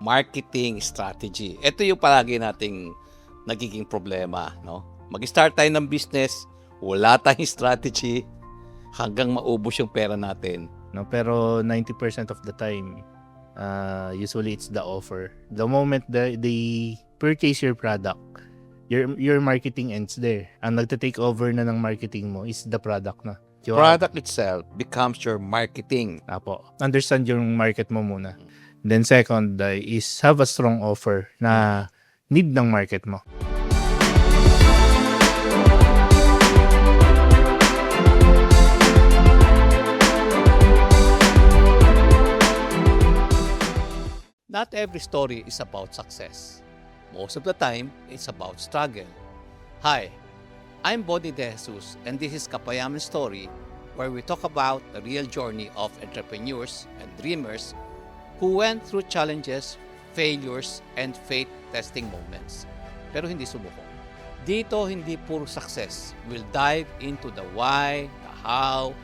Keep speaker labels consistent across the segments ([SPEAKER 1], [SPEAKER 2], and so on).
[SPEAKER 1] marketing strategy. Ito yung palagi nating nagiging problema, no? Mag-start tayo ng business, wala tayong strategy, hanggang maubos yung pera natin.
[SPEAKER 2] No, pero 90% of the time, usually it's the offer. The moment they purchase your product, your marketing ends there. Ang nagte-take over na ng marketing mo is the product na.
[SPEAKER 1] Product itself becomes your marketing.
[SPEAKER 2] Apo. Understand yung market mo muna. Then second is have a strong offer na need ng market mo.
[SPEAKER 1] Not every story is about success. Most of the time, it's about struggle. Hi, I'm Bonnie De Jesus, and this is Kapayaman Story, where we talk about the real journey of entrepreneurs and dreamers who went through challenges, failures, and faith-testing moments, pero hindi sumuko. Dito, hindi puro success. We'll dive into the why, the how,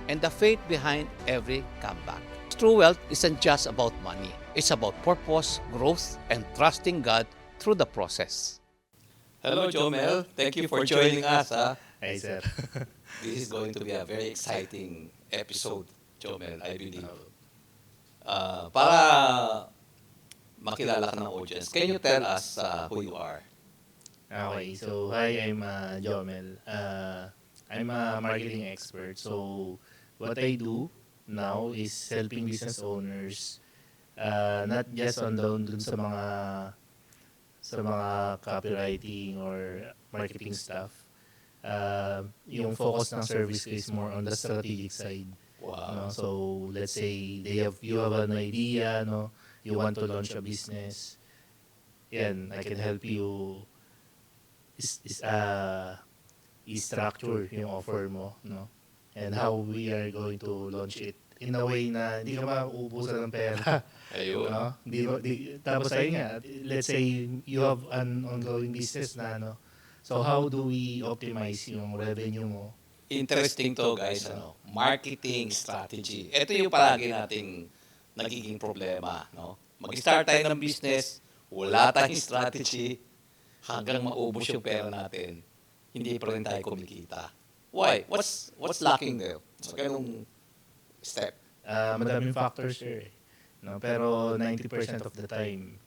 [SPEAKER 1] and the faith behind every comeback. True wealth isn't just about money. It's about purpose, growth, and trusting God through the process. Hello, Jomel. Thank you for joining us.
[SPEAKER 2] Hey, sir.
[SPEAKER 1] This is going to be a very exciting episode, Jomel, I believe. Para makilala ka ng audience, can you tell us who you are?
[SPEAKER 2] Okay, so hi, I'm Jomel. I'm a marketing expert. So what I do now is helping business owners, not just on dun sa mga copywriting or marketing stuff. Yung focus ng service is more on the strategic side.
[SPEAKER 1] Wow.
[SPEAKER 2] No? So let's say you have an idea, no? You want to launch a business. Yan, I can help you i-structure yung offer mo, no? And how we are going to launch it in a way na hindi ka mauubusan ng pera.
[SPEAKER 1] Ayun.
[SPEAKER 2] No? Tapos ayun nga, let's say you have an ongoing business na, no? So how do we optimize yung revenue mo?
[SPEAKER 1] Interesting to, guys. Marketing strategy. Ito yung palagi nating nagiging problema. No? Mag-start tayo ng business, wala tayong strategy, hanggang maubos yung pera natin, hindi pa rin tayo kumikita. Why? What's lacking there? So, ganung step.
[SPEAKER 2] Madaming factors here. No? Pero 90% of the time,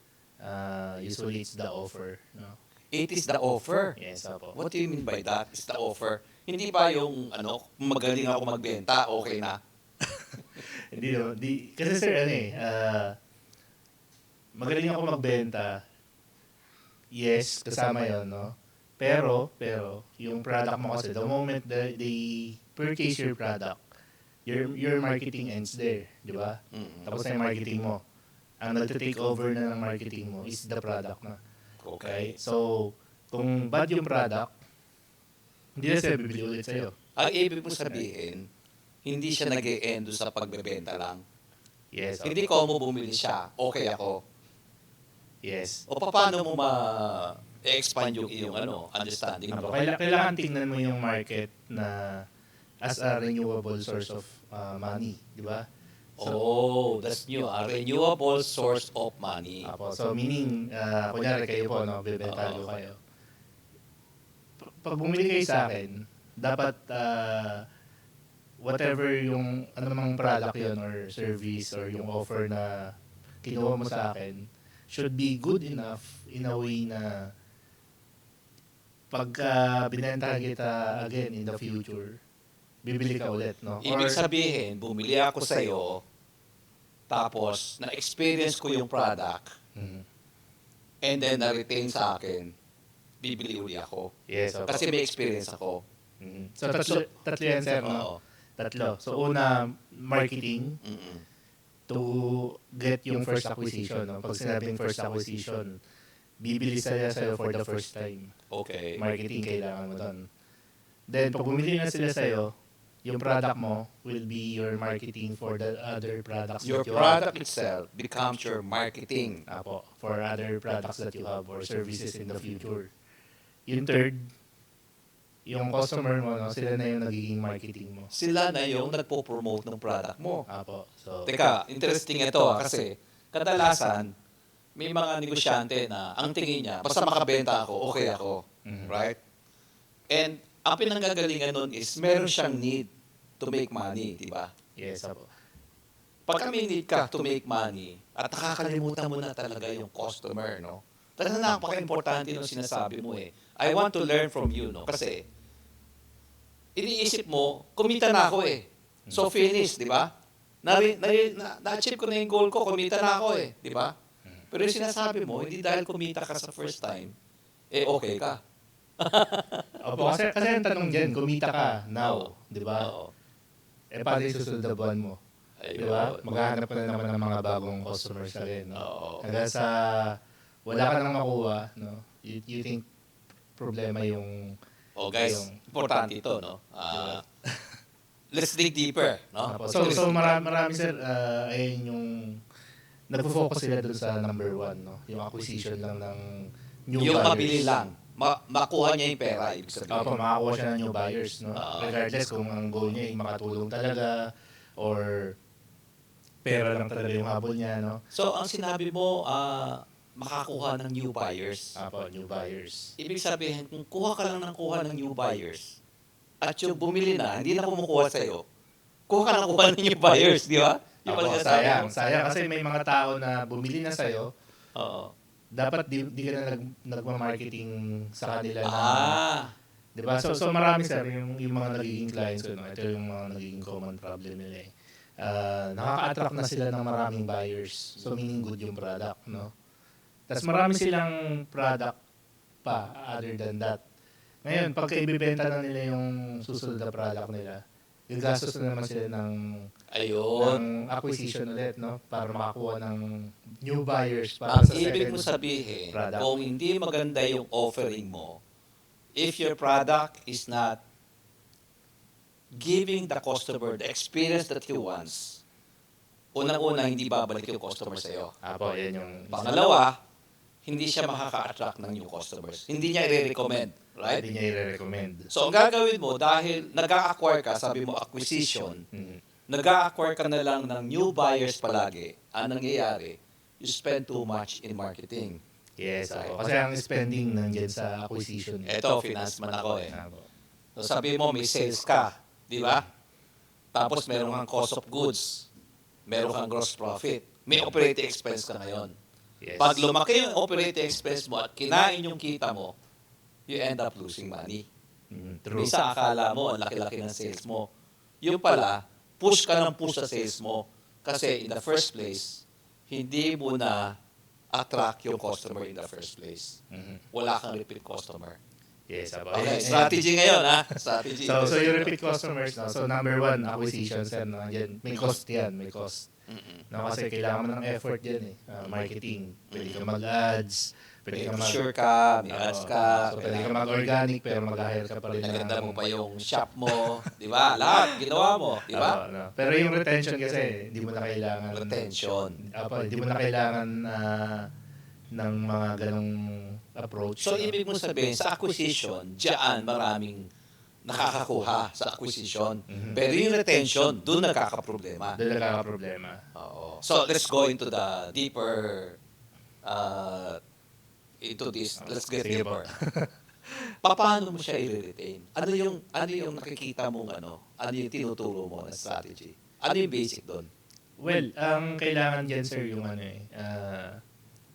[SPEAKER 2] usually it's the offer. No?
[SPEAKER 1] It is the offer.
[SPEAKER 2] Yes, apo.
[SPEAKER 1] What do you mean by that? It's the offer. Hindi ba yung magaling ako magbenta, okay na?
[SPEAKER 2] Hindi, kasi sir, magaling ako magbenta. Yes, kasama yon, no? Pero, yung product mo kasi, the moment they purchase your product, your marketing ends there, di ba?
[SPEAKER 1] Mm-hmm.
[SPEAKER 2] Tapos na yung marketing mo. Ang nagte-take over na ng marketing mo is the product na. Okay? So, kung bad yung product, hindi na siya bibili ulit sa'yo.
[SPEAKER 1] Ang ibig mo sabihin, hindi siya nag-e-end sa pagbebenta lang.
[SPEAKER 2] Yes.
[SPEAKER 1] Hindi ko mo bumili siya, okay ako.
[SPEAKER 2] Yes.
[SPEAKER 1] O paano mo ma-expand yung iyong understanding mo?
[SPEAKER 2] Kailangan tingnan mo yung market na as a renewable source of money, di ba?
[SPEAKER 1] So, that's new. A renewable source of money.
[SPEAKER 2] So meaning, kunyari kayo po, no, bibenta kayo. Pag bumili kayo sa akin, dapat whatever yung anumang product yun or service or yung offer na kinuha mo sa akin should be good enough in a way na pagka binenta kita again in the future, bibili ka ulit, no?
[SPEAKER 1] Ibig sabihin, bumili ako sa'yo, tapos na-experience ko yung product, and then na-retain sa akin, bibili uli ako.
[SPEAKER 2] Yes, okay.
[SPEAKER 1] Kasi may experience ako.
[SPEAKER 2] So, tatlo yan, sir, no?
[SPEAKER 1] Oo.
[SPEAKER 2] Tatlo. So, una, marketing
[SPEAKER 1] Mm-mm.
[SPEAKER 2] to get yung first acquisition. No? Pag sinabing first acquisition, bibili sa'yo for the first time.
[SPEAKER 1] Okay.
[SPEAKER 2] Marketing kailangan mo doon. Then, pag bumili na sila sa'yo, yung product mo will be your marketing for the other products
[SPEAKER 1] Your
[SPEAKER 2] that you
[SPEAKER 1] product
[SPEAKER 2] have.
[SPEAKER 1] itself becomes your marketing.
[SPEAKER 2] Apo, for other products that you have or services in the future. Yung third, yung customer mo, no, sila na yung nagiging marketing mo.
[SPEAKER 1] Sila na yung nagpo-promote ng product mo.
[SPEAKER 2] Apo, so...
[SPEAKER 1] Teka, interesting ito kasi kadalasan may mga negosyante na ang tingin niya, basta makabenta ako, okay ako. Right? And ang pinanggagalingan nun is meron siyang need to make money, di ba?
[SPEAKER 2] Yes, apo.
[SPEAKER 1] Pagka may need ka to make money at nakakalimutan mo na talaga yung customer, no? Talagang napaka-importante ng sinasabi mo eh. I want to learn from you, no? Kasi iniisip mo, kumita na ako eh. So finish, di ba? Na-achieve ko na yung goal ko, kumita na ako eh, di ba? Pero yung sinasabi mo, hindi dahil kumita ka sa first time, eh okay ka.
[SPEAKER 2] Opo, kasi ang tanong dyan, kumita ka now, di ba?
[SPEAKER 1] Oo.
[SPEAKER 2] Eh, paano yung susunod na buwan mo? Di ba? Maghahanap ka na naman ng mga bagong customers ka rin. No?
[SPEAKER 1] Oo.
[SPEAKER 2] Hanggang sa wala ka nang makuha, no? You think problema yung...
[SPEAKER 1] Oh guys, importante ito, no? Let's dig deeper, no?
[SPEAKER 2] So marami sir, ayun yung nagpo-focus sila dun sa number one, no? Yung acquisition lang ng new
[SPEAKER 1] Yung
[SPEAKER 2] buyers.
[SPEAKER 1] mabili lang. Makuha niya yung pera, ibig sabihin.
[SPEAKER 2] Opo, makakuha siya ng new buyers, no? Regardless kung ang goal niya ay makatulong talaga or pera lang talaga yung habol niya, no?
[SPEAKER 1] So, ang sinabi mo, makakuha ng new buyers.
[SPEAKER 2] Opo, new buyers.
[SPEAKER 1] Ibig sabihin, kung kuha ka lang ng kuha ng new buyers, at yung bumili na, hindi na kumukuha sa'yo, kuha ka ng kuha ng new buyers, di ba? Yung
[SPEAKER 2] Opo,
[SPEAKER 1] pala sabi mo.
[SPEAKER 2] sayang kasi may mga tao na bumili na sa'yo,
[SPEAKER 1] Oo.
[SPEAKER 2] dapat di ka na nagma-marketing sa kanila na, di ba? So marami sir, yung mga nagiging clients ko, no? Ito yung mga nagiging common problem nila eh. Nakaka-attract na sila ng maraming buyers. So meaning good yung product, no? Tapos marami silang product pa other than that. Ngayon, pagka ibibenta na nila yung susunod na product nila, gagastos na naman sila ng acquisition ulit, no? Para makakuha ng new buyers para
[SPEAKER 1] Ang
[SPEAKER 2] sa
[SPEAKER 1] ibig
[SPEAKER 2] second
[SPEAKER 1] mo sabihin,
[SPEAKER 2] product.
[SPEAKER 1] kung hindi maganda yung offering mo, if your product is not giving the customer the experience that he wants, unang-una, hindi babalik yung customer sa'yo.
[SPEAKER 2] Apo, yan yung...
[SPEAKER 1] Pangalawa, hindi siya makaka-attract ng new customers. Hindi niya i-recommend, right?
[SPEAKER 2] Hindi niya i-recommend.
[SPEAKER 1] So, ang gagawin mo, dahil nag-a-acquire ka, sabi mo acquisition, nag-a-acquire ka na lang ng new buyers palagi, ang nangyayari, you spend too much in marketing.
[SPEAKER 2] Yes, apo. Kasi ang spending nandiyan sa acquisition.
[SPEAKER 1] Eto, finance man ako eh.
[SPEAKER 2] Apo.
[SPEAKER 1] So, sabi mo, may sales ka, di ba? Tapos, meron kang cost of goods, meron kang gross profit, may operating expense ka ngayon.
[SPEAKER 2] Yes.
[SPEAKER 1] Pag lumaki yung operating expense mo at kinain yung kita mo, you end up losing money.
[SPEAKER 2] True.
[SPEAKER 1] Minsan akala mo, ang laki-laki ng sales mo. Yung pala, push ka ng push sa sales mo. Kasi in the first place, hindi mo na attract yung customer in the first place. Wala kang repeat customer.
[SPEAKER 2] Yes, apo.
[SPEAKER 1] Okay, strategy ngayon ha. Strategy.
[SPEAKER 2] So yung repeat customers, no? So number one, acquisitions yan, no? Yan, may cost yan, may cost. No, kasi kailangan mo ng effort yan eh. Marketing, pwede ka mag-ads, pwede ka
[SPEAKER 1] Sure ka, may ads ka.
[SPEAKER 2] So pwede ka mag-organic, pero mag-hire ka pa rin.
[SPEAKER 1] Naganda mo pa yung shop mo, di ba? Lahat, ginawa mo, di ba?
[SPEAKER 2] No. Pero yung retention kasi, hindi mo na kailangan.
[SPEAKER 1] Retention.
[SPEAKER 2] Hindi mo na kailangan ng mga ganong approach.
[SPEAKER 1] So, ibig mo sabihin, sa acquisition, diyan maraming nakakakuha sa acquisition. Pero yung retention, doon nagkakaproblema.
[SPEAKER 2] Doon nagkakaproblema.
[SPEAKER 1] Oo. So, let's go into the deeper, into this. Let's get
[SPEAKER 2] Sige
[SPEAKER 1] deeper. Paano mo siya i-retain? Ano yung nakikita mong ano yung tinuturo mo na strategy? Ano yung basic doon?
[SPEAKER 2] Well, ang kailangan dyan, sir, yung ano eh,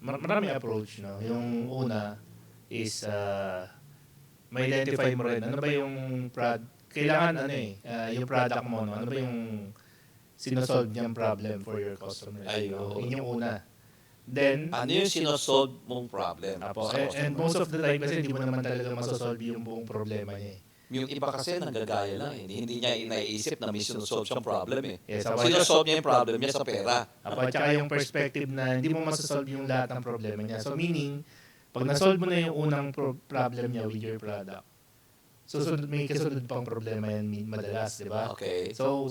[SPEAKER 2] maraming approach, no? Yung una is, ma-identify mo rin, ano ba yung kailangan ano eh, yung product mo, no? Ano ba yung sinosolve niyang problem for your customer?
[SPEAKER 1] Ayun.
[SPEAKER 2] Yun yung una. Then,
[SPEAKER 1] Ano yung sinosolve mong problem?
[SPEAKER 2] apo,
[SPEAKER 1] sa
[SPEAKER 2] and
[SPEAKER 1] customer?
[SPEAKER 2] most of the time kasi hindi mo naman talaga masosolve yung buong problema niya eh.
[SPEAKER 1] Yung iba kasi nanggagaya lang eh. Hindi niya inaiisip na may sinusolve siyang problem eh.
[SPEAKER 2] Yes,
[SPEAKER 1] Sinusolve niya yung problem niya sa pera.
[SPEAKER 2] Apo, at saka yung perspective na hindi mo masosolve yung lahat ng problema niya. So meaning, pag nasolve mo na yung unang problem niya with your product, may kasunod pang problema yan madalas, di ba?
[SPEAKER 1] Okay.
[SPEAKER 2] So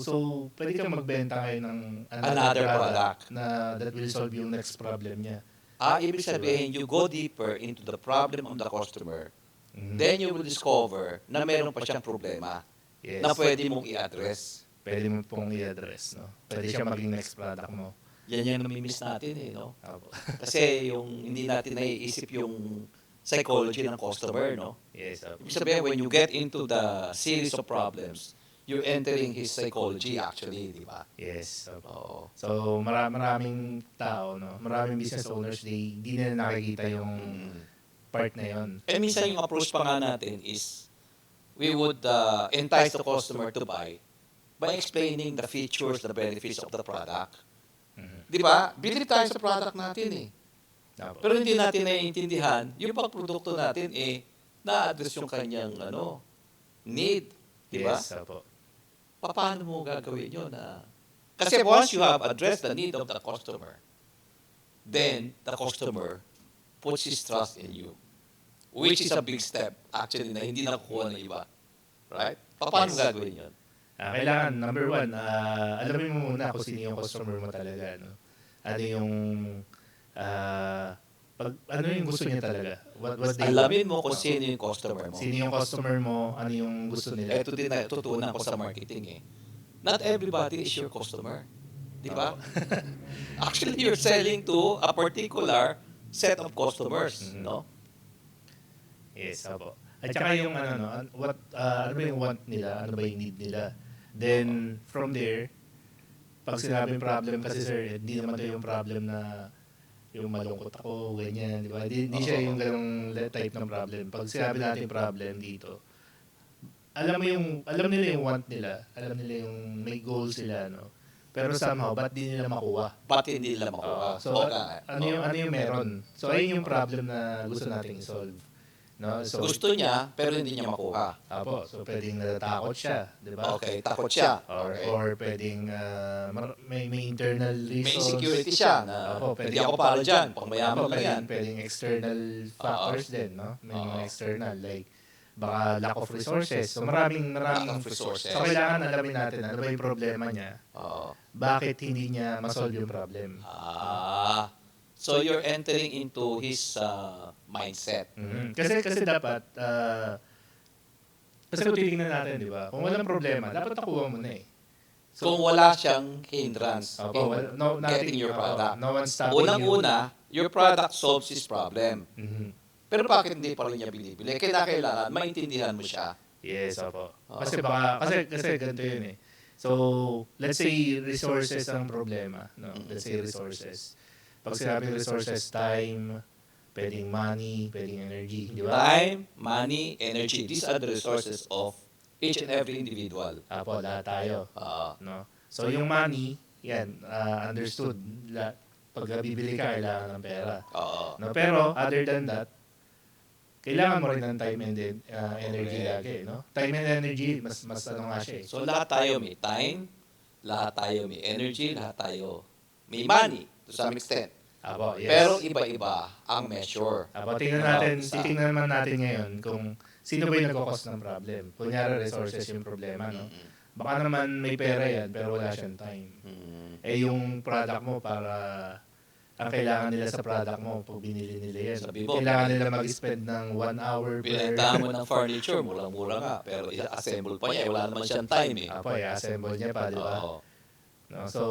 [SPEAKER 2] pwede kang magbenta ngayon ng
[SPEAKER 1] Another product
[SPEAKER 2] na that will solve yung next problem niya.
[SPEAKER 1] Ibig sabihin, you go deeper into the problem of the customer, then you will discover na meron pa siyang problema
[SPEAKER 2] Yes.
[SPEAKER 1] na pwede mong i-address.
[SPEAKER 2] Pwede mo pong i-address, no? Pwede siya maging next product mo.
[SPEAKER 1] Yan yung namimiss natin eh, no?
[SPEAKER 2] Opo.
[SPEAKER 1] Kasi yung hindi natin naiisip yung psychology ng customer, no?
[SPEAKER 2] Yes, opo.
[SPEAKER 1] Ibig sabihin, when you get into the series of problems, you're entering his psychology actually, di ba?
[SPEAKER 2] Yes, opo.
[SPEAKER 1] Oo.
[SPEAKER 2] So, maraming tao, no? Maraming business owners, di nila nakikita yung part na yon.
[SPEAKER 1] Eh minsan yung approach pa nga natin is, we would entice the customer to buy by explaining the features, the benefits of the product. Di ba? Believe tayo sa product natin eh.
[SPEAKER 2] Opo.
[SPEAKER 1] Pero hindi natin naiintindihan, yung pang produkto natin eh, na-address yung kanyang need. Di ba?
[SPEAKER 2] Yes, opo.
[SPEAKER 1] Paano mo gagawin yun? Kasi once you have addressed the need of the customer, then the customer puts his trust in you. Which is a big step, actually, na hindi nakukuha ng iba. Right? Paano mo gagawin yun?
[SPEAKER 2] Kailangan, number one, alamin mo muna kung sino yung customer mo talaga. No? Ano yung, ano yung gusto niya talaga. What they
[SPEAKER 1] Alamin mo kung sino yung customer mo.
[SPEAKER 2] Sino yung customer mo, ano yung gusto nila.
[SPEAKER 1] Ito din na tutunan ko sa marketing eh. Not everybody is your customer. Di ba? Actually, you're selling to a particular set of customers. No?
[SPEAKER 2] Yes, opo. At saka yung ano ba yung want nila, ano ba yung need nila. Then, from there, pag sinabing problem, kasi sir, hindi naman ito yung problem na yung malungkot ako, ganyan, di ba? Di siya yung ganong type ng problem. Pag sinabi natin problem dito, alam nila yung want nila, alam nila yung may goal sila, no? Pero somehow, ba't di nila makuha?
[SPEAKER 1] Ba't hindi nila makuha?
[SPEAKER 2] So, ano yung meron? So, ayun yung problem na gusto nating i-solve. No? So,
[SPEAKER 1] Gusto niya, pero hindi niya makuha.
[SPEAKER 2] Apo, so pwedeng natatakot siya, di ba?
[SPEAKER 1] Okay, takot siya.
[SPEAKER 2] Or pwedeng may internal
[SPEAKER 1] May
[SPEAKER 2] reasons.
[SPEAKER 1] insecurity siya na hindi ako para dyan, pang mayaman lang yan.
[SPEAKER 2] Pwedeng external factors din, no? May mga external, like baka lack of resources. So maraming
[SPEAKER 1] Lack of resources.
[SPEAKER 2] So kailangan alamin natin ano ba yung problema niya. Bakit hindi niya ma-solve yung problem.
[SPEAKER 1] So you're entering into his mindset.
[SPEAKER 2] Kasi dapat kasi kung titingnan natin, di ba? Kung walang problema, dapat nakuha mo na eh.
[SPEAKER 1] Kung wala siyang hindrance in
[SPEAKER 2] nothing,
[SPEAKER 1] getting your product.
[SPEAKER 2] no one's stopping you.
[SPEAKER 1] Unang-una, your product solves his problem. Pero bakit hindi pa rin niya binibili? Kailangan maintindihan mo siya.
[SPEAKER 2] Yes, opo. Kasi ganito yun eh. So, let's say resources ang problema, no? Let's say resources. Pag sinabing resources, time, pwedeng money, pwedeng energy, di ba?
[SPEAKER 1] Time, money, energy. These are the resources of each and every individual.
[SPEAKER 2] Apo, lahat tayo. No? So, yung money, yan, understood. Pag bibili ka, kailangan ng pera. No? Pero, other than that, kailangan mo rin ng time and energy lagi, no? Time and energy, mas ano nga siya eh.
[SPEAKER 1] So, lahat tayo may time, lahat tayo may energy, lahat tayo may money to some extent.
[SPEAKER 2] Apo, yes.
[SPEAKER 1] Pero iba-iba ang measure.
[SPEAKER 2] Apo, titingnan naman natin ngayon kung sino ba yung nagkakos ng problem. Kunyari, resources yung problema, no? Baka naman may pera yan, pero wala siyang time. Eh, yung product mo para ang kailangan nila sa product mo pag binili nila yan. Kailangan nila mag-spend ng 1 hour per...
[SPEAKER 1] Pinenta mo ng furniture, murang-mura nga, pero i-assemble pa niya, wala naman siyang time eh.
[SPEAKER 2] Apo, i-assemble niya pa, di ba? No? So,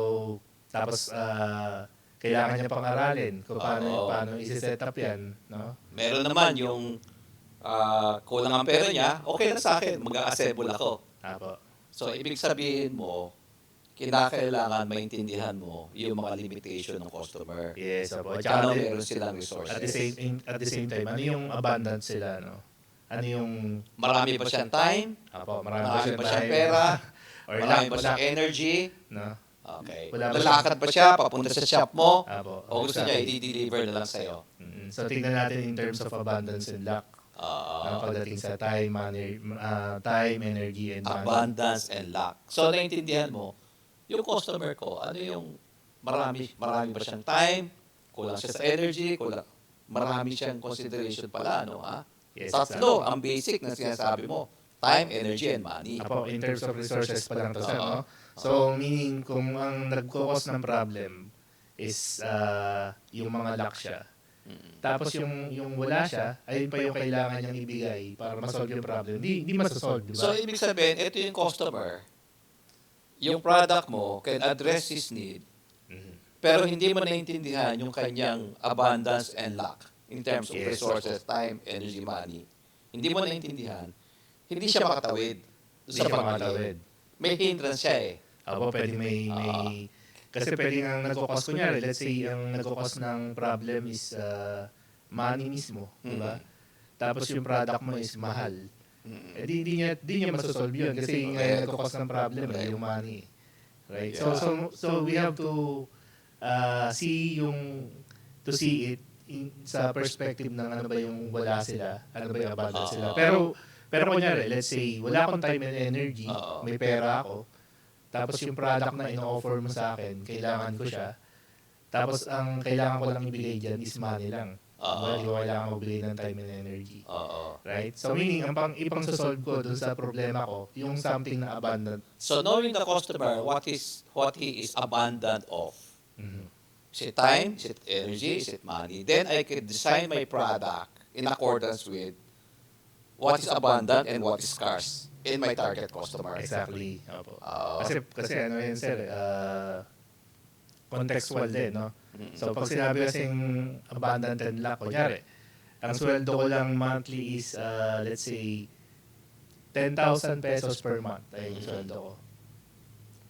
[SPEAKER 2] tapos, kailangan niya pang aralin kung paano isi-set up yan. No?
[SPEAKER 1] Meron naman yung kulang ang pera niya, okay lang sa akin, mag-assemble ako.
[SPEAKER 2] Apo.
[SPEAKER 1] So, ibig sabihin mo, kinakailangan maintindihan mo yung mga limitation ng customer.
[SPEAKER 2] Yes, apo.
[SPEAKER 1] Kano meron silang resources.
[SPEAKER 2] At the same time, ano yung abundance sila, no? Ano yung...
[SPEAKER 1] Marami ba siyang time?
[SPEAKER 2] Apo,
[SPEAKER 1] Marami ba siyang pera? Marami ba siyang energy?
[SPEAKER 2] No?
[SPEAKER 1] Okay.
[SPEAKER 2] Wala ba
[SPEAKER 1] Lalakad ba siya? Papunta sa shop mo?
[SPEAKER 2] Apo.
[SPEAKER 1] O gusto niya, i-deliver na lang sa'yo?
[SPEAKER 2] So, tingnan natin in terms of abundance and luck. Pagdating sa time, money, time, energy, and money.
[SPEAKER 1] Abundance and luck. So, naintindihan mo, yung customer ko, ano yung marami ba siyang time? Kulang siya sa energy? Marami siyang consideration pala, ano ha?
[SPEAKER 2] Yes,
[SPEAKER 1] Tatlo, ang basic na sinasabi mo. Time, energy, and money.
[SPEAKER 2] Apo, in terms of resources pa lang to, sir, no? So, meaning, kung ang nagkukos ng problem is yung mga luck siya, tapos yung wala siya, ayun pa yung kailangan niyang ibigay para masolve yung problem. Hindi masasolve, di ba?
[SPEAKER 1] So, ibig sabihin, ito yung customer. Yung product mo can address his need,
[SPEAKER 3] pero hindi mo naiintindihan yung kanyang abundance and lack in terms of
[SPEAKER 2] Yes.
[SPEAKER 3] resources, time, energy, money. Hindi mo naiintindihan, hindi siya makatawid.
[SPEAKER 2] Hindi siya makatawid.
[SPEAKER 3] May hindrance siya eh.
[SPEAKER 2] Abo, pwede may kasi pwede ang nagkukos, kunyari, let's say, ang nagkukos ng problem is money mismo, di ba? Tapos yung product mo is mahal. Eh, di niya masosolve yun kasi nga nagkukos ng problem yung money. Right? So we have to see it sa perspective ng ano ba yung wala sila, ano ba yung abundant sila. Pero kunyari, let's say, wala akong time and energy, may pera ako, tapos yung product na ino-offer mo sa akin, kailangan ko siya, tapos ang kailangan ko lang ibigay dyan is money lang. Hindi ko kailangan magbigay ng time and energy. Right? So meaning, ang ipang solve ko dun sa problema ko, yung something na abundant.
[SPEAKER 3] So knowing the customer, what he is abundant of. Is it time? Is it energy? Is it money? Then I can design my product in accordance with what is abundant and what is scarce in my target customer.
[SPEAKER 2] Exactly. Opo. Kasi ano yun, sir, contextual din, no? So pag sinabi kasing abundant and lack, kunyari, ang sweldo ko lang monthly is, let's say, 10,000 pesos per month ay yung sweldo ko.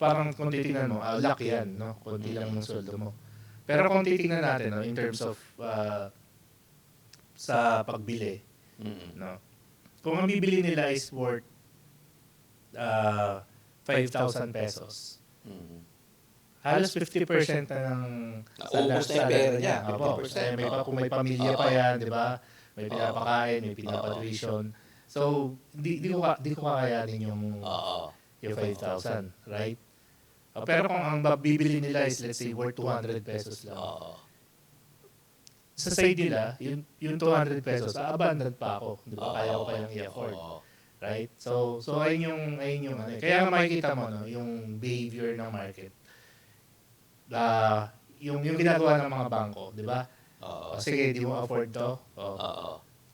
[SPEAKER 2] Parang kung titingnan mo, lack yan, no? Kunti lang ng sweldo mo. Pero kung titingnan natin, no, in terms of sa pagbili, no? Kung ang bibili nila is worth 5,000 pesos, halos 50% na ng
[SPEAKER 3] Naubos na yung pera niya.
[SPEAKER 2] Opo,
[SPEAKER 3] 50%.
[SPEAKER 2] kung may pamilya pa yan, di ba? May pinapakain, may pinapatuition. So, di ko kakayanin yung 5,000, right? Pero kung ang bibili nila is, let's say, worth 200 pesos lang. Sa side nila, yung 200 pesos, abundant pa ako. Di ba? Kaya ko kayang i-afford. Right? So ayun yung ano. Kaya makikita mo, no, yung behavior ng market. Yung ginagawa ng mga bangko, di ba? Sige, di mo afford to.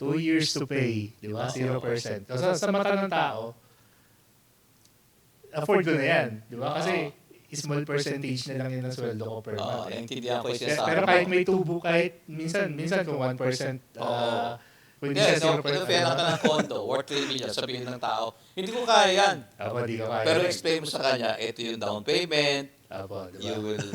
[SPEAKER 2] 2 years to pay, di ba? 0%. Kasi sa mata ng tao, afford ko na yan, di ba? Kasi small percentage na lang yun ng sweldo ko per month.
[SPEAKER 3] Naintindihan ko yung sinasabi
[SPEAKER 2] Pero
[SPEAKER 3] mo.
[SPEAKER 2] kahit may tubo, kahit minsan kung 1%, kung hindi siya 0%.
[SPEAKER 3] Pera ka ng condo, worth 3 million, sabihin ng tao, hindi ko kaya yan.
[SPEAKER 2] Di ko kaya.
[SPEAKER 3] Pero explain mo sa kanya, ito yung down payment,
[SPEAKER 2] Diba?
[SPEAKER 3] you will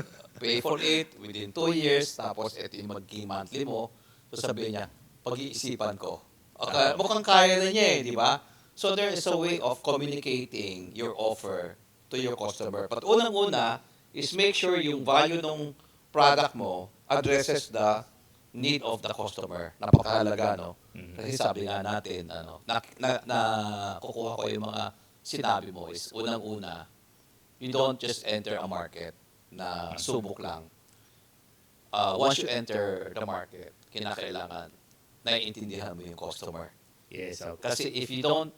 [SPEAKER 3] pay for it within 2 years, tapos ito yung magiging monthly mo. So sabihin niya, pag-iisipan ko. Okay, mukhang kaya na niya eh, di ba? So there is a way of communicating your offer to your customer. But unang-una is make sure yung value ng product mo addresses the need of the customer. Napakahalaga, no? Kasi sabi nga natin, kukuha ko yung mga sinabi mo is unang-una, you don't just enter a market na subok lang. Once you enter the market, kinakailangan naiintindihan mo yung customer.
[SPEAKER 2] Yes, okay.
[SPEAKER 3] Kasi if you don't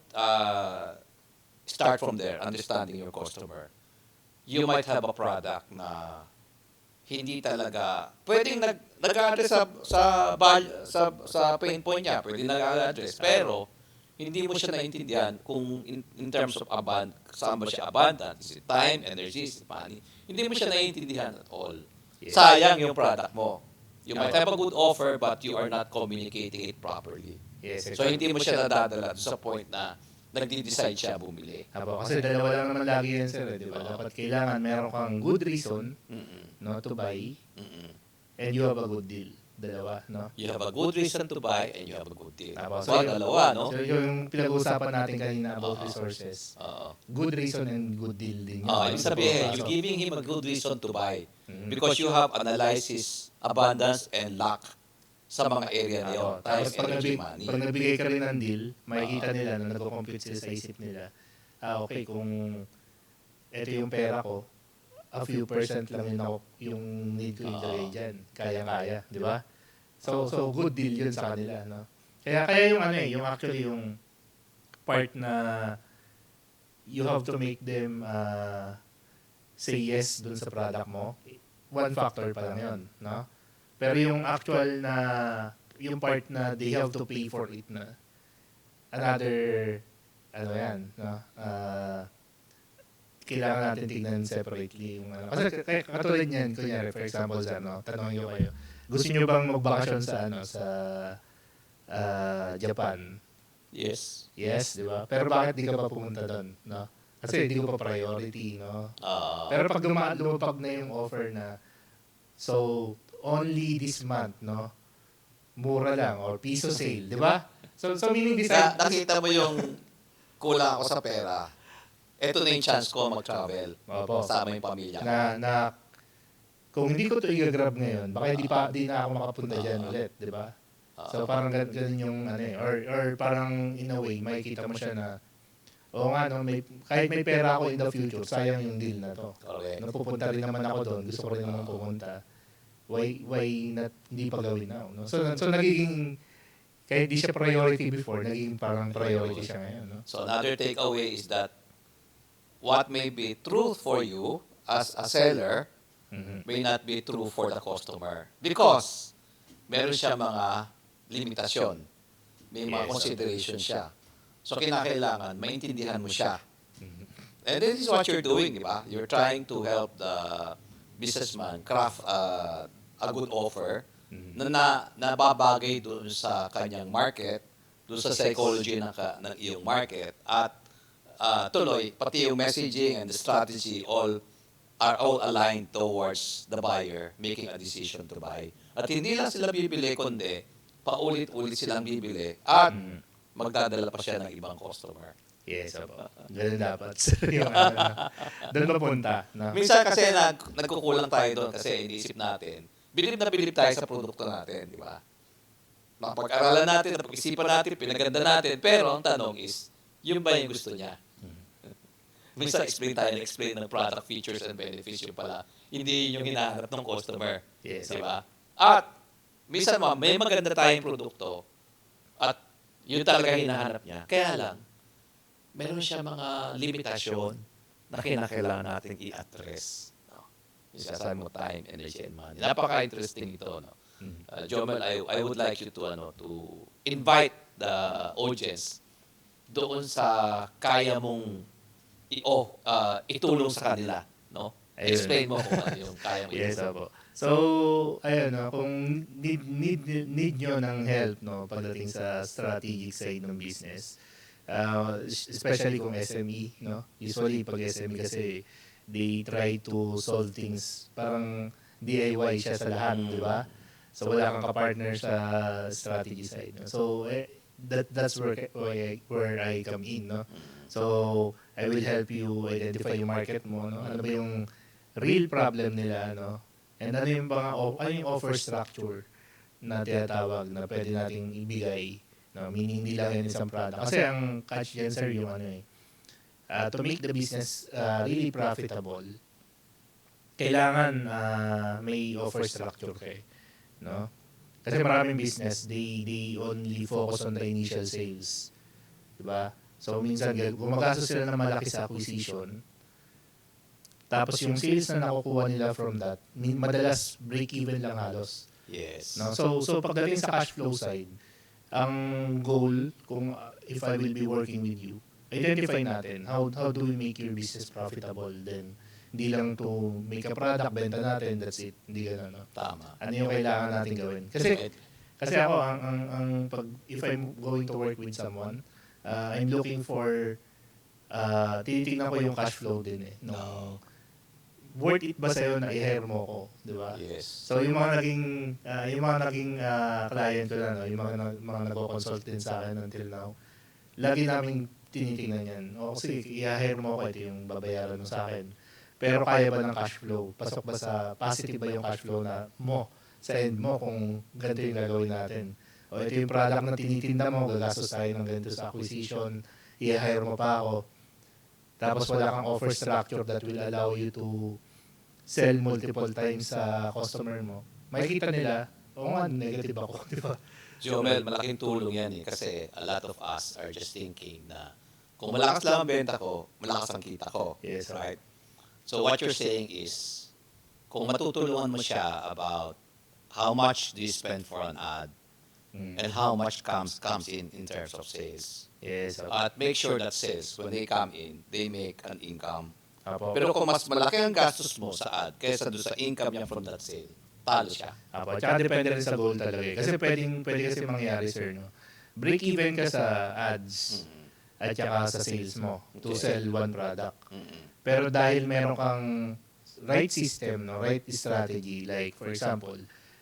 [SPEAKER 3] start from there, understanding your customer, you might have a product na hindi talaga pwedeng nag-address sa pain point niya, pwedeng nag-address, pero hindi mo siya naintindihan kung in terms of saan ba siya abundant, is it time, energy, is it money, hindi mo siya naintindihan at all.
[SPEAKER 2] Yes.
[SPEAKER 3] Sayang yung product mo. You might have a good offer but you are not communicating it properly.
[SPEAKER 2] Yes,
[SPEAKER 3] So hindi mo siya nadadala sa point na nagdi-decide siya bumili.
[SPEAKER 2] Kasi dalawa lang naman lagi yan, sir. Di ba? Dapat kailangan meron kang good reason no, to buy and you have a good deal. Dalawa, no?
[SPEAKER 3] You have a good reason to buy and you have a good deal.
[SPEAKER 2] So,
[SPEAKER 3] Dalawa, no?
[SPEAKER 2] So, yung pinag-uusapan natin kanina about resources, good reason and good deal din.
[SPEAKER 3] Ibig sabihin, you're giving him a good reason to buy because you have analysis, abundance, and lack sa mga area na yun. Time, energy, money.
[SPEAKER 2] Pag nagbigay ka rin ng deal, makikita nila na nagko-compute sila sa isip nila. Okay, kung ito yung pera ko, a few percent lang yung need ko ilagay dyan. Kaya-kaya, di ba? So good deal yun sa kanila, no? Kaya yung yung actually yung part na you have to make them say yes dun sa product mo. One factor pa lang yun, no? Pero yung actual na, yung part na they have to pay for it na, another, no? kailangan natin tignan separately yung ano. Kasi katulad niyan, kunyari, for example, sa ano, tanongin ko kayo, gusto niyo bang magbakasyon sa ano, sa Japan?
[SPEAKER 3] Yes.
[SPEAKER 2] Yes, di ba? Pero bakit di ka pa pumunta doon, no? Kasi di ko pa priority, no? Pero pag lumapag na yung offer na, so, only this month, no? Mura lang, or piso sale, di ba? So meaning this,
[SPEAKER 3] Nakita mo yung kulang ako sa pera. Ito na yung chance ko mag-travel.
[SPEAKER 2] Opo.
[SPEAKER 3] Kasama yung pamilya ko.
[SPEAKER 2] na kung hindi ko to i-grab ngayon, baka di na ako makapunta dyan ulit, di ba? So parang ganun yung ano eh, or parang in a way, makikita mo siya na, oo nga, no, kahit may pera ako in the future, sayang yung deal na to.
[SPEAKER 3] Correct.
[SPEAKER 2] Napupunta rin naman ako doon, gusto ko rin naman pumunta. Why not, hindi pa gawin now, no? So nagiging, kahit di siya priority before, naging parang priority siya ngayon, no?
[SPEAKER 3] So another takeaway is that what may be true for you as a seller may not be true for the customer. Because meron siya mga limitasyon. May mga consideration siya. So kinakailangan maintindihan mo siya. And this is what you're doing, di ba? You're trying to help the businessman craft a good offer na nababagay doon sa kanyang market, doon sa psychology ng iyong market, at tuloy, pati yung messaging and the strategy are all aligned towards the buyer making a decision to buy. At hindi lang sila bibili, kundi paulit-ulit silang bibili at magdadala pa siya ng ibang customer.
[SPEAKER 2] Yes, opo. Ganun dapat. Yung doon mapunta, no?
[SPEAKER 3] Minsan kasi nagkukulang tayo doon kasi iniisip natin, bilib na bilib tayo sa produkto natin, di ba? Napag-aralan natin, napag-isipan natin, pinaganda natin, pero ang tanong is, yun ba yung gusto niya? Minsan explain ng product features and benefits yung pala. Hindi yung hinahanap ng customer.
[SPEAKER 2] Yes,
[SPEAKER 3] Di ba? At minsan may maganda tayong produkto at yun talaga hinahanap niya. Kaya lang, meron siya mga limitasyon na kinakailangan natin i-address. No? Yung sasabi mo time, energy, and money. Napaka-interesting ito. No? Jomel, I would like you to invite the audience doon sa kaya mong itulong sa kanila, no?
[SPEAKER 2] Ayun.
[SPEAKER 3] Explain mo kung ano yung kaya mo.
[SPEAKER 2] Yes, opo. So, ayun, no, kung need nyo ng help, no, pagdating sa strategic side ng business, especially kung SME, no? Usually, pag SME kasi, they try to solve things, parang DIY siya sa lahat, di ba? So, wala kang kapartner sa strategy side, no? So, that's where I come in, no? So, I will help you identify yung market mo, no? Ano ba yung real problem nila, no? And ano yung yung offer structure na tinatawag na pwede nating ibigay, no? Meaning hindi lang yun isang product. Kasi ang catch dyan, sir, yung to make the business really profitable, kailangan may offer structure kayo, no? Kasi maraming business, they only focus on the initial sales. Diba? So, minsan, gumagastos sila ng malaki sa acquisition. Tapos, yung sales na nakukuha nila from that, madalas break-even lang halos.
[SPEAKER 3] Yes.
[SPEAKER 2] No? So pagdating sa cash flow side, ang goal, kung if I will be working with you, identify natin, how do we make your business profitable then? Hindi lang to make a product, benta natin, that's it. Hindi gano'n, no?
[SPEAKER 3] Tama.
[SPEAKER 2] Ano yung kailangan natin gawin? Kasi ako, if I'm going to work with someone, I'm looking for, tinitingnan ko yung cash flow din eh. No, worth it ba sa'yo na i-hire mo ko, di ba?
[SPEAKER 3] Yes.
[SPEAKER 2] So yung mga naging client ko na, no, yung mga nagko-consult din sa akin until now, lagi namin tinitingnan yan. O kasi i-hire mo ko, ito yung babayaran mo sa akin. Pero kaya ba ng cash flow? Pasok ba sa positive ba yung cash flow na mo sa end mo kung ganito yung gagawin natin? O ito yung product na tinitinda mo, gagastos tayo ng ganito sa acquisition, i-hire mo pa ako. Tapos wala kang offer structure that will allow you to sell multiple times sa customer mo. Makikita nila, oo nga, negative ako, di ba?
[SPEAKER 3] Jomel, malaking tulong yan eh. Kasi a lot of us are just thinking na kung malakas lang ang benta ko, malakas ang kita ko.
[SPEAKER 2] Yes,
[SPEAKER 3] right? So what you're saying is, kung matutulungan mo siya about how much do you spend for an ad, and how much comes in terms of sales.
[SPEAKER 2] Yes.
[SPEAKER 3] At make sure that sales, when they come in, they make an income
[SPEAKER 2] Apo.
[SPEAKER 3] Pero kung mas malaki ang gastos mo sa ad kaysa doon sa income niya from that sale, talo siya.
[SPEAKER 2] Apo. Tsaka depende rin sa goal talaga eh. Kasi pwede kasi mangyari, sir, no? Break even ka sa ads at saka sa sales mo to
[SPEAKER 3] Okay.
[SPEAKER 2] sell one product.
[SPEAKER 3] Mm-mm.
[SPEAKER 2] Pero dahil meron kang right system, no, right strategy, like for example,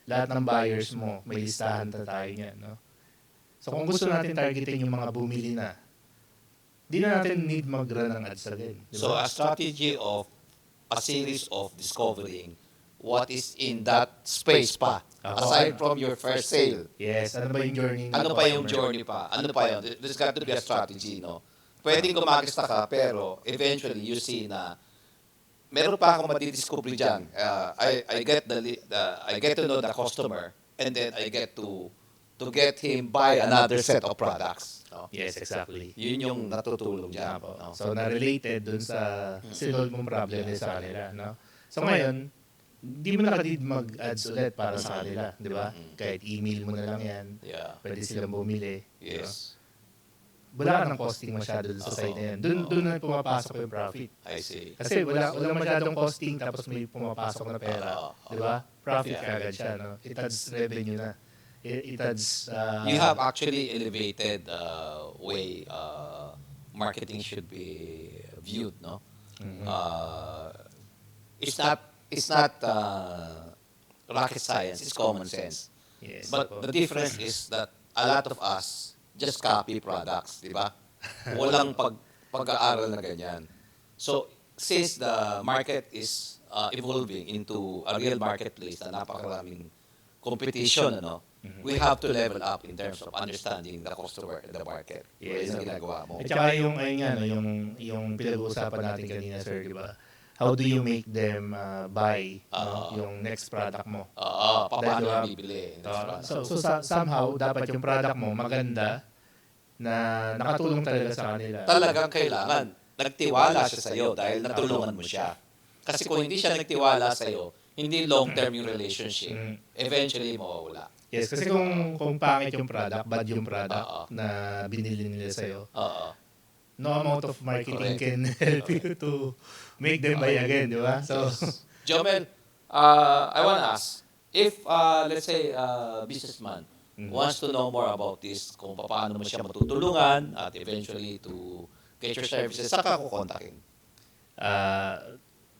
[SPEAKER 2] lahat ng buyers mo, may listahan na tayo niyan, no? So kung gusto natin targetin yung mga bumili na, di na natin need mag-run ng ads again. Di
[SPEAKER 3] So
[SPEAKER 2] ba?
[SPEAKER 3] a strategy of a series of discovering what is in that space pa. Aside from your first sale.
[SPEAKER 2] Yes, ano ba yung journey ng
[SPEAKER 3] Ano pa yung
[SPEAKER 2] customer?
[SPEAKER 3] journey pa? Ano pa yun? There's got to be a strategy, no? Pwedeng gumagista ka, pero eventually you see na meron pa akong madidiscover dyan. I get to know the customer, and then I get to get him buy another set of products. No?
[SPEAKER 2] Yes, exactly.
[SPEAKER 3] Yun yung natutulong dyan.
[SPEAKER 2] Apo.
[SPEAKER 3] No?
[SPEAKER 2] So, na-related dun sa sinolve mong problem din sa kanila, no? So, ngayon, di mo nakadid mag-ads ulit para sa kanila, di ba? Kahit email mo na lang yan,
[SPEAKER 3] Yeah.
[SPEAKER 2] pwede silang bumili. di ba?
[SPEAKER 3] Yes.
[SPEAKER 2] Wala ka ng costing masyado dun sa site na yan. Dun na pumapasok yung profit.
[SPEAKER 3] I see.
[SPEAKER 2] Kasi wala masyadong costing tapos may pumapasok na pera. Di ba? Profit
[SPEAKER 3] Yeah.
[SPEAKER 2] kagad siya, no? It adds revenue na. It adds...
[SPEAKER 3] You have actually elevated way marketing should be viewed, no? It's not rocket science. It's common sense.
[SPEAKER 2] Yes.
[SPEAKER 3] But the difference is that a lot of us just copy products, di ba? Walang pag-aaral na ganyan. So, since the market is evolving into a real marketplace na napakaraming competition, ano, we have to level up in terms of understanding the customer and the market.
[SPEAKER 2] Yes,
[SPEAKER 3] Yun ang ginagawa mo.
[SPEAKER 2] At saka yung, ayun nga, no, yung pinag-uusapan natin kanina, sir, di ba? How do you make them buy yung next product mo?
[SPEAKER 3] Paano
[SPEAKER 2] Dahil,
[SPEAKER 3] yung bibili?
[SPEAKER 2] Somehow, dapat yung product mo maganda na nakatulong talaga sa kanila.
[SPEAKER 3] Talagang kailangan nagtiwala siya sa'yo dahil natulungan mo siya. Kasi kung hindi siya nagtiwala sa'yo, hindi long-term yung relationship. Eventually, mawawala.
[SPEAKER 2] Yes, kasi kung pangit yung product, bad yung product na binili nila sa'yo, no amount of marketing
[SPEAKER 3] Correct.
[SPEAKER 2] can help you to make them buy again, di ba? So,
[SPEAKER 3] Jomel, I want to ask, if, let's say, businessman wants to know more about this, kung paano mo siya matutulungan at eventually to get your services, saka ko kontakin.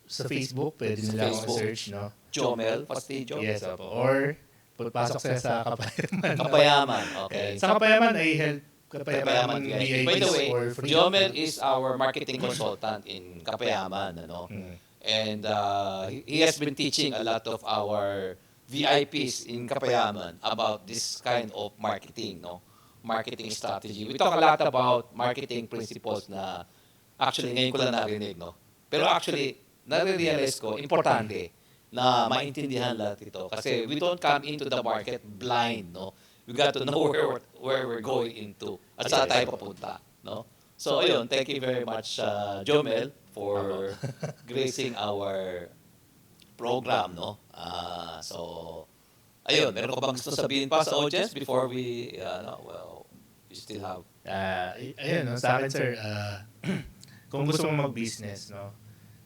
[SPEAKER 2] sa Facebook, pwede
[SPEAKER 3] Sa
[SPEAKER 2] nila akong
[SPEAKER 3] Facebook.
[SPEAKER 2] search, no?
[SPEAKER 3] Jomel Fastidio?
[SPEAKER 2] Yes, opo. Or, pasok sila sa Kapayaman.
[SPEAKER 3] Kapayaman, okay.
[SPEAKER 2] Sa Kapayaman, I help Kapayaman
[SPEAKER 3] Kapayaman,
[SPEAKER 2] VIPs
[SPEAKER 3] By the way,
[SPEAKER 2] or free.
[SPEAKER 3] Jomel is our marketing consultant in Kapayaman, ano? And he has been teaching a lot of our VIPs in Kapayaman about this kind of marketing, no? Marketing strategy. We talk a lot about marketing principles na actually ngayon ko lang narinig, no? Pero actually, nare-realize ko, importante na maintindihan lahat ito. Kasi we don't come into the market blind, no? We got to know where we're going into at saan tayo papunta, no? So, ayun, thank you very much, Jomel, for gracing our program, no? So, ayun, meron ko bang gusto sabihin pa sa audience before we, you still have...
[SPEAKER 2] Ayun, no, sa akin, sir, kung gusto mo mag-business, no,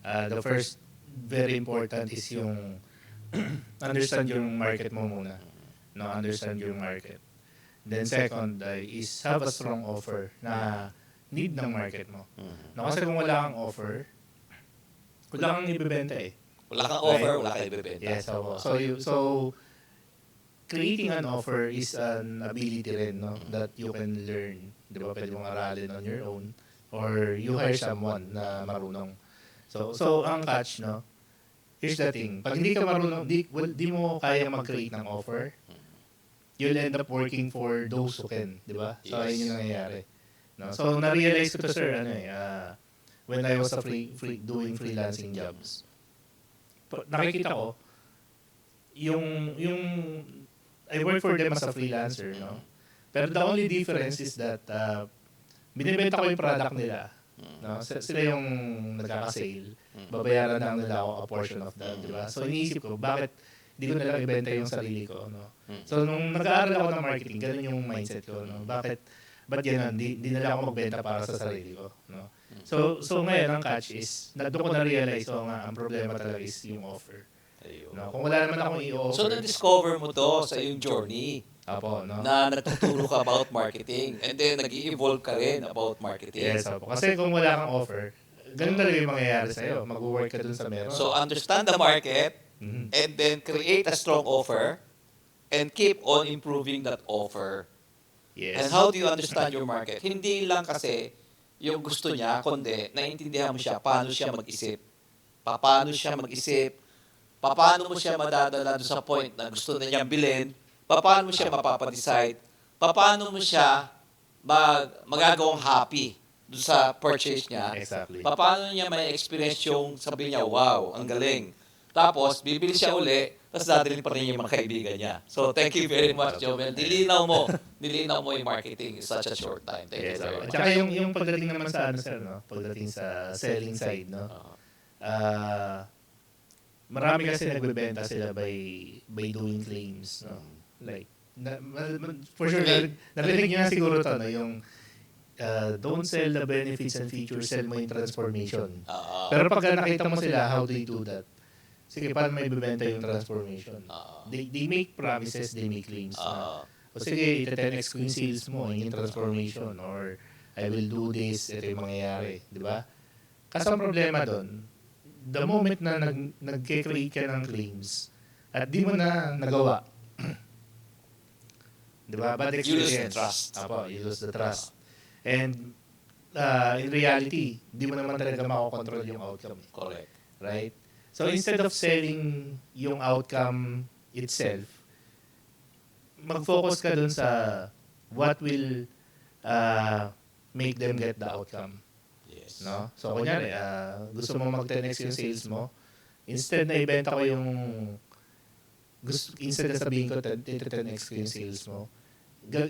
[SPEAKER 2] the first very important is yung understand yung market mo muna. No, understand yung market. Then second is have a strong offer na need ng market mo. No, kasi kung wala kang offer, wala kang ibebenta eh.
[SPEAKER 3] Wala kang offer, wala kang ibebenta.
[SPEAKER 2] Yes, so creating an offer is an ability rin, no, that you can learn. Di ba? Pwede mong aralin on your own or you hire someone na marunong. So ang catch, no, here's the thing. Pag hindi ka marunong, di mo kaya mag-create ng offer, you'll end up working for those who can, di ba? So, ayun yung nangyayari. No? So, na-realize ko to, sir, when I was doing freelancing jobs. Nakikita ko, I work for them as a freelancer, no? Pero the only difference is that, binibenta ko yung product nila. No? Sila yung nagkaka-sale. Babayaran lang nila ako a portion of that, di ba? So, iniisip ko, bakit hindi ko nalang ibenta yung sarili ko, no? So, nung nag-aaral ako ng marketing, ganun yung mindset ko, no? Bakit ba't ganun? Di na lang ako magbenta para sa sarili ko. No? So ngayon, ang catch is, doon ko na-realize, ang problema talaga is yung offer.
[SPEAKER 3] Ayun.
[SPEAKER 2] No? Kung wala naman akong i-offer.
[SPEAKER 3] So, na-discover mo to sa iyong journey
[SPEAKER 2] Apo, no?
[SPEAKER 3] na nagtuturo ka about marketing and then nag-i-evolve ka rin about marketing.
[SPEAKER 2] Yes, apo. Kasi kung wala kang offer, ganun talaga yung mangyayari sa'yo. Mag-work ka dun sa meron.
[SPEAKER 3] So, understand the market
[SPEAKER 2] Mhm.
[SPEAKER 3] and then create a strong offer and keep on improving that offer. And
[SPEAKER 2] Yes.
[SPEAKER 3] how do you understand your market? Hindi lang kasi yung gusto niya, kundi naiintindihan mo siya paano siya mag-isip. Paano siya mag-isip, paano mo siya madadala doon sa point na gusto na niyang bilhin, paano mo siya mapapadecide, paano mo siya magagawang happy doon sa purchase niya,
[SPEAKER 2] Exactly.
[SPEAKER 3] paano niya may experience yung sabi niya, wow, ang galing. Tapos, bibili siya uli, tapos dadalhin pa rin yung mga kaibigan niya. So, thank you very much, Jomel. Nilinaw mo yung marketing in such a short time. Thank you
[SPEAKER 2] Yes,
[SPEAKER 3] very
[SPEAKER 2] apo.
[SPEAKER 3] much.
[SPEAKER 2] At saka yung pagdating naman sa sir, no? Pagdating sa selling side, no? Marami kasi nagbebenta sila by doing claims, no? Like, for sure, narinig niyo na siguro to, no? Yung don't sell the benefits and features, sell mo yung transformation. Pero pagka nakita mo sila, how they do that? Sige, paano may bibenta yung transformation? They make promises, they make claims. O sige, ita-10x ko yung sales mo, yung transformation, or I will do this, ito yung mangyayari. Di ba? Kaso ang problema doon, the moment na nag-create ka ng claims, at di mo na nagawa, di ba? Bad
[SPEAKER 3] You lose
[SPEAKER 2] experience.
[SPEAKER 3] the trust.
[SPEAKER 2] Apo, you lose the trust. And in reality, di mo naman talaga makokontrol yung outcome.
[SPEAKER 3] Correct.
[SPEAKER 2] Right? So instead of selling yung outcome itself, mag-focus ka dun sa what will make them get the outcome.
[SPEAKER 3] Yes.
[SPEAKER 2] No? So kunyari, gusto mo mag-10x yung sales mo, instead na ibenta ko yung instead na sabihin ko 10x ko yung sales mo,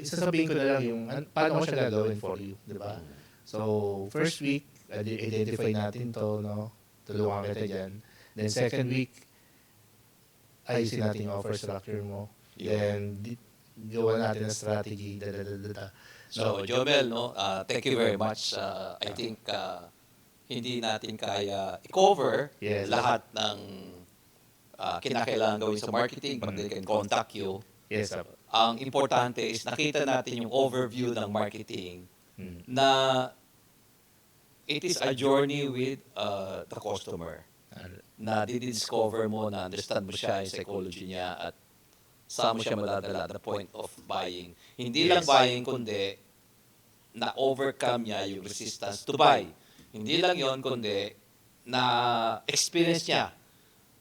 [SPEAKER 2] sasabihin ko na lang yung paano ko siya gagawin for you, di ba? So first week, identify natin to, no? Tulungan kita dyan. Then second week, ayusin natin yung offer structure mo. Then gawa natin ang strategy.
[SPEAKER 3] So, Jomel, no, thank you very much. I think hindi natin kaya i-cover
[SPEAKER 2] Yes.
[SPEAKER 3] lahat ng kinakailangan gawin sa marketing, but they can contact you.
[SPEAKER 2] Yes, apo.
[SPEAKER 3] Ang importante is nakita natin yung overview ng marketing
[SPEAKER 2] Mm.
[SPEAKER 3] na it is a journey with the customer. Na didiscover mo, na understand mo siya, yung psychology niya, at saan mo siya madadala, the point of buying. Hindi lang buying, kundi na-overcome niya yung resistance to buy. Hindi lang yon kundi na-experience niya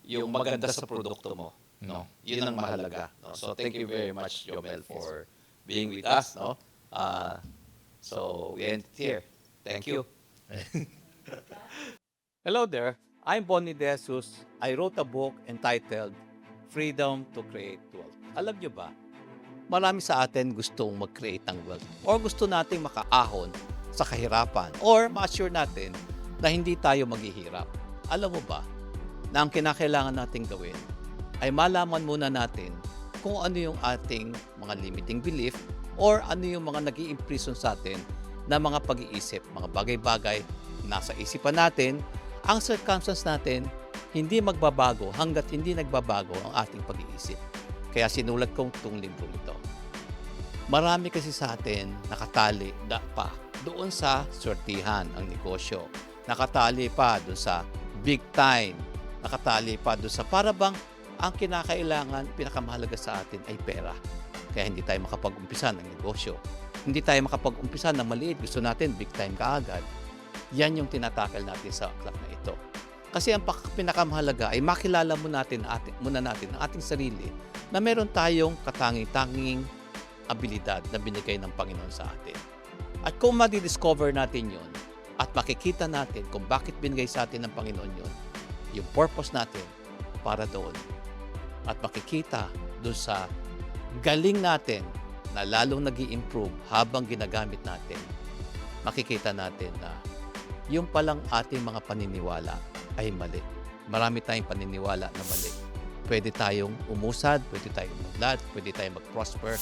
[SPEAKER 3] yung maganda sa produkto mo. No? Yun ang mahalaga. No? So, thank you very much, Jomel, for being with us. No? So, we end here. Thank you.
[SPEAKER 1] Hello there. I'm Bonnie De Jesus. I wrote a book entitled Freedom to Create Wealth. Alam nyo ba, marami sa atin gustong mag-create ng wealth or gusto nating makaahon sa kahirapan or ma-assure natin na hindi tayo maghihirap. Alam mo ba na ang kinakailangan nating gawin ay malaman muna natin kung ano yung ating mga limiting belief or ano yung mga nag-i-imprison sa atin na mga pag-iisip, mga bagay-bagay nasa isipan natin. Ang circumstance natin, hindi magbabago hanggat hindi nagbabago ang ating pag-iisip. Kaya sinulat ko itong libro ito. Marami kasi sa atin nakatali pa doon sa swertihan ang negosyo. Nakatali pa doon sa big time. Nakatali pa doon sa parabang ang kinakailangan, pinakamahalaga sa atin ay pera. Kaya hindi tayo makapag-umpisa ng negosyo. Hindi tayo makapag-umpisa ng maliit. Gusto natin big time kaagad. Yan yung tinatakal natin sa aklat na ito. Kasi ang pinakamahalaga ay makilala muna natin ang ating sarili na meron tayong katanging-tanging abilidad na binigay ng Panginoon sa atin. At kung madidiscover natin yon at makikita natin kung bakit binigay sa atin ng Panginoon yon, yung purpose natin para doon, at makikita doon sa galing natin na lalong nag-i-improve habang ginagamit natin, makikita natin na yung palang ating mga paniniwala ay mali. Marami tayong paniniwala na mali. Pwede tayong umusad, pwede tayong umunlad, pwede tayong mag-prosper.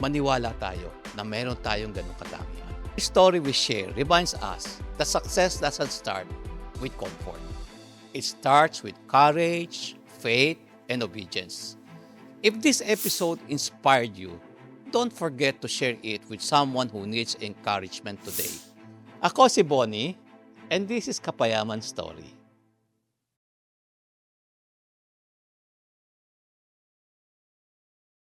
[SPEAKER 1] Maniwala tayo na meron tayong ganong katangian. The story we share reminds us that success doesn't start with comfort. It starts with courage, faith, and obedience. If this episode inspired you, don't forget to share it with someone who needs encouragement today. Ako si Bonnie, and this is Kapayaman Story.